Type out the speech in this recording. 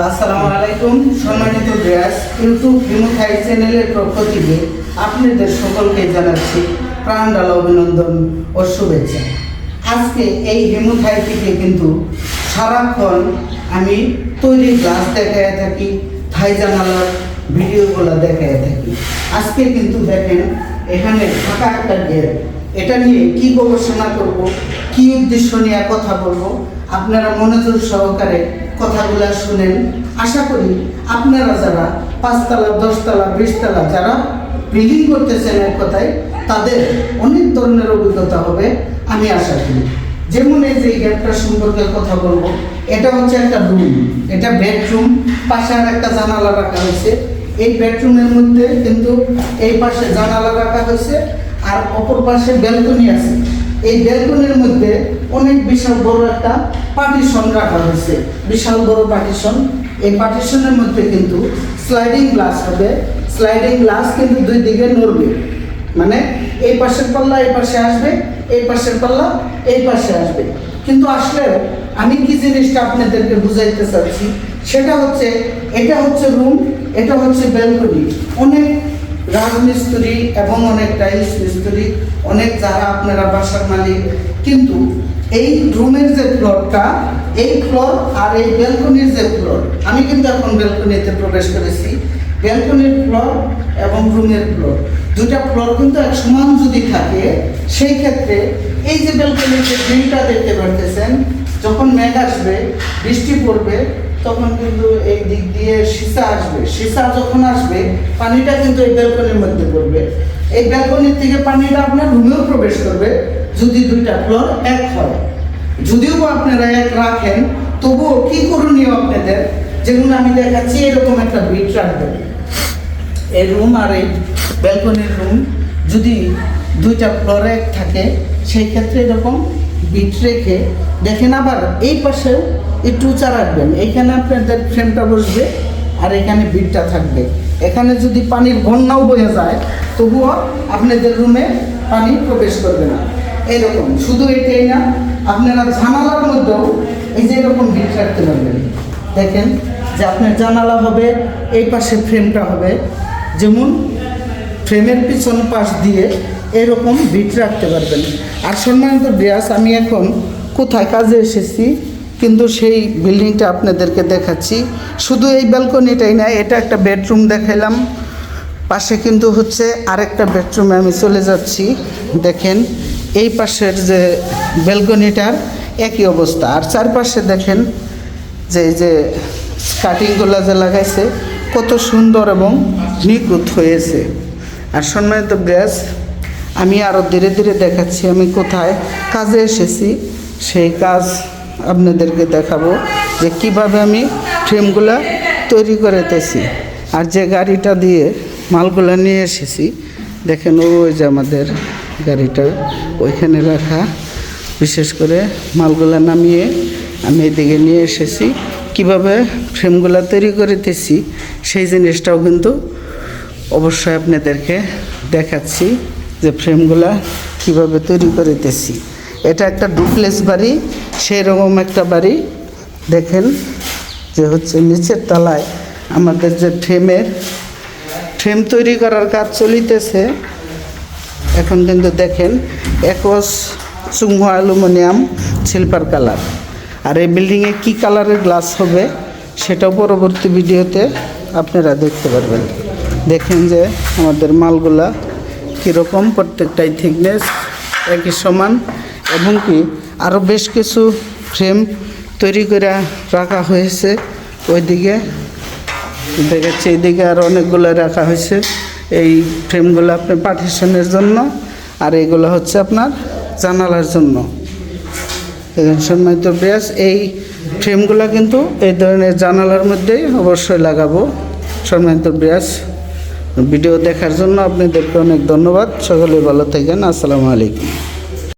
আসসালামু আলাইকুম সম্মানিত ভিউয়ার্স, ইউটিউব হিমুথাই চ্যানেলের পক্ষ থেকে আপনাদের সকলকে জানাচ্ছি প্রাণঢালা অভিনন্দন ও শুভেচ্ছা। আজকে এই হিমুথাই থেকে কিন্তু সারাক্ষণ আমি তৈরি গ্লাস দেখায় থাকি, থাই জানালার ভিডিওগুলো দেখায় থাকি। আজকে কিন্তু দেখেন এখানে ফাঁকা একটা গেট, এটা নিয়ে কি গবেষণা করব, কি উদ্দেশ্য নিয়ে কথা বলবো, আপনারা মনোযোগ সহকারে কথাগুলো শুনেন। আশা করি আপনারা যারা 5 তলা 10 তলা 20 তলা যারা বিল্ডিং করতেছেন এক কথায়, তাদের অনেক ধরনের অভিজ্ঞতা হবে আমি আশা করি। যেমন এই যে গেটটা সম্পর্কে কথা বলবো, এটা হচ্ছে একটা রুম, এটা বেডরুম, পাশে আর একটা জানালা রাখা হয়েছে। এই বেডরুমের মধ্যে কিন্তু এই পাশে জানালা রাখা হয়েছে আর অপর পাশে ব্যালকনি আছে। এই ব্যালকনির মধ্যে অনেক বিশাল বড় একটা পার্টিশন রাখা হয়েছে, বিশাল বড় পার্টিশন। এই পার্টিশনের মধ্যে কিন্তু স্লাইডিং গ্লাস হবে। স্লাইডিং গ্লাস কিন্তু দুই দিকে নড়বে, মানে এই পাশের পাল্লা এই পাশে আসবে, এই পাশের পাল্লা এই পাশে আসবে। কিন্তু আসলে আমি কি জিনিসটা আপনাদেরকে বুঝাইতে চাচ্ছি সেটা হচ্ছে, এটা হচ্ছে রুম, এটা হচ্ছে ব্যালকনি। অনেক রাজমিস্ত্রি এবং অনেক টাইলস মিস্ত্রি, অনেক যারা আপনারা বাসার মালিক, কিন্তু এই রুমের যে ফ্লোরটা, এই ফ্লোর আর এই ব্যালকনির যে ফ্লোর, আমি কিন্তু এখন ব্যালকনিতে প্রবেশ করেছি। ব্যালকনির ফ্লোর এবং রুমের ফ্লোর, দুটা ফ্লোর কিন্তু এক সমান যদি থাকে, সেই ক্ষেত্রে এই যে ব্যালকনির যে গ্রিলটা দেখতে পারতেছেন, যখন মেঘ আসবে, বৃষ্টি পড়বে, তখন কিন্তু এই দিক দিয়ে সীসা আসবে। সীসা যখন আসবে, পানিটা কিন্তু এই ব্যালকনির মধ্যে পড়বে। এই ব্যালকনির থেকে পানিটা আপনার রুমেও প্রবেশ করবে যদি দুইটা ফ্লোর এক হয়। যদিও আপনারা এক রাখেন, তবুও কি করণীয় আপনাদের, যেমন আমি দেখাচ্ছি, এরকম একটা বিট রাখবেন। এই রুম আর এই ব্যালকনির রুম যদি দুইটা ফ্লোর এক থাকে, সেই ক্ষেত্রে এরকম বিট রেখে দেখেন। আবার এই পাশেও একটু উঁচা রাখবেন, এইখানে আপনাদের ফ্রেমটা বসবে আর এখানে বিটটা থাকবে। এখানে যদি পানির বন্যাও বয়ে যায়, তবুও আপনাদের রুমে পানি প্রবেশ করবে না। এরকম শুধু এটাই না, আপনারা জানালার মধ্যেও এই যে এরকম বিট রাখতে পারবেন। দেখেন যে আপনার জানালা হবে, এই পাশে ফ্রেমটা হবে, যেমন ফ্রেমের পিছন পাশ দিয়ে এরকম বিট রাখতে পারবেন। আর সম্মানিত ভিউয়ার্স, আমি এখন কোথায় কাজে এসেছি, কিন্তু সেই বিল্ডিংটা আপনাদেরকে দেখাচ্ছি। শুধু এই ব্যালকনিটাই না, এটা একটা বেডরুম দেখাইলাম, পাশে কিন্তু হচ্ছে আরেকটা বেডরুমে আমি চলে যাচ্ছি। দেখেন এই পাশের যে ব্যালকনিটার একই অবস্থা, আর চারপাশে দেখেন যে এই যে কাটিংগুলো যে লাগাইছে, কত সুন্দর এবং নিখুঁত হয়েছে। আর সম্মানিত ভিউয়ার্স, আমি আরও ধীরে ধীরে দেখাচ্ছি আমি কোথায় কাজে এসেছি। সেই কাজ আপনাদেরকে দেখাবো যে কিভাবে আমি ফ্রেমগুলো তৈরি করেতেছি। আর যে গাড়িটা দিয়ে মালগুলো নিয়ে এসেছি, দেখেন ওই যে আমাদের গাড়িটা ওইখানে রাখা। বিশেষ করে মালগুলো নামিয়ে আমি এদিকে নিয়ে এসেছি। কিভাবে ফ্রেমগুলো তৈরি করিতেছি সেই জিনিসটাও কিন্তু অবশ্যই আপনাদেরকে দেখাচ্ছি, যে ফ্রেমগুলো কিভাবে তৈরি করিতেছি। এটা একটা ডুপ্লেক্স বাড়ি, সেই রকম একটা বাড়ি। দেখেন যে হচ্ছে নিচের তলায় আমাদের যে ফ্রেম তৈরি করার কাজ চলিতেছে এখন। কিন্তু দেখেন একস চুঙ্গা অ্যালুমিনিয়াম সিলভার কালার। আর এই বিল্ডিংয়ে কী কালারের গ্লাস হবে সেটাও পরবর্তী ভিডিওতে আপনারা দেখতে পারবেন। দেখেন যে আমাদের মালগুলা কীরকম, প্রত্যেকটাই থিকনেস একই সমান, এবং কি আরও বেশ কিছু ফ্রেম তৈরি করে রাখা হয়েছে। ওইদিকে দেখাচ্ছে, এইদিকে আর অনেকগুলো রাখা হয়েছে। এই ফ্রেমগুলো আপনার পার্টিশনের জন্য, আর এইগুলো হচ্ছে আপনার জানালার জন্য। সম্মানিত ভিউয়ার্স, এই ফ্রেমগুলো কিন্তু এই ধরনের জানালার মধ্যেই অবশ্যই লাগাবো। সম্মানিত ভিউয়ার্স, ভিডিও দেখার জন্য আপনাদেরকে অনেক ধন্যবাদ। সকলে ভালো থাকেন। আসসালামু আলাইকুম।